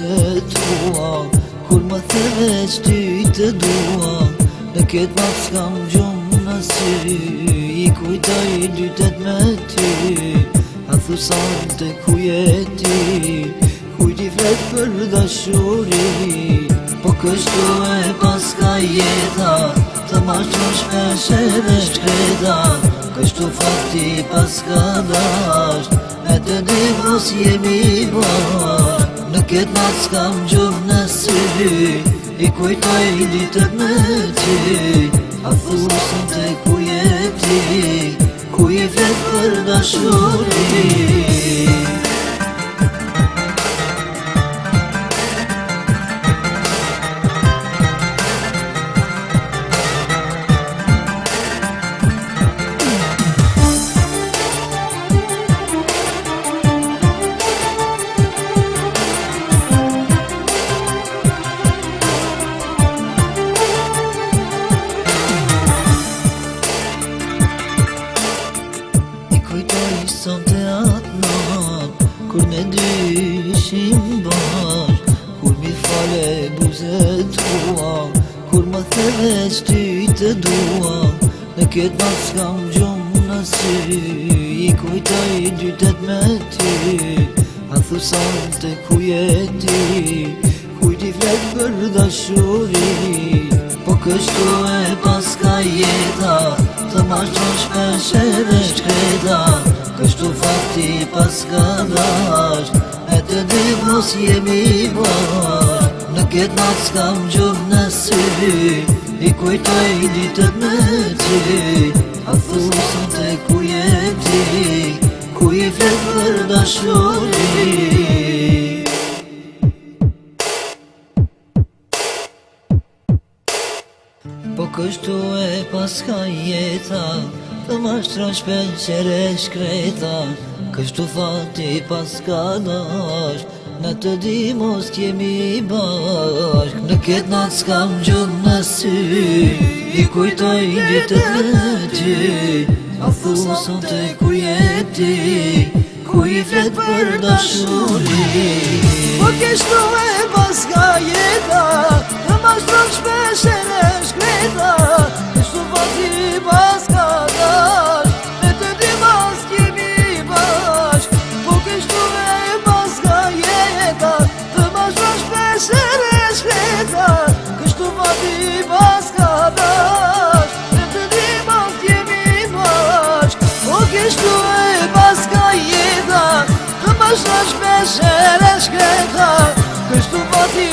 buzët tua, kur më theve që ty të dua, në ketë mat s'kam gjumë në sy, i kujtoj dytet me ty, a thusan të ku jeti, kuj t'i flet për dashuri, po kështu e paska jeta, të mashtrosh me sheve shkreta, kështu fakti paska dash, me të dy mos jemi bash, në ketë mat s'kam gjumë në sy, i kujtoj ditët me ty, a thusan të ku jeti, ku i flet për dashuri. Son të atë natë, kur ne dy ishim bashk, kur mi fale buzët tua, kur më theve që ty të dua, në ketë mat s'kam gjumë në sy, i kujtoj dytet me ty, a thusan të ku jeti, kuj t'i flet për dashuri, po kështu e paska jeta, të mashtrosh me sheve shkreta, kështu fakti paska dash, me të dy mos jemi bash, në ketë mat s'kam gjumë në sy, i kujtoj ditët me ty, a thusan të ku jeti, ku i flet për dashuri. Po kështu e paska jeta, të mashtrosh për qere shkreta, kështu fakti paska dash, në të dy mos t'jemi bashk, në ketë mat s'kam gjumë në sy, i kujtoj ditët me ty, a thusan të ku jeti, ku i flet për dashuri. Po kështu e paska jeta, të mashtrosh për qere shkreta, kështu fakti paska dash, me të dy mos t'jemi bashk, po kështu e paska jeta, të mashtrosh për qere shkreta, kështu fakti paska dash, me të dy mos t'jemi bashk, po kështu e paska jeta, të mashtrosh për qere shkreta, kështu fakti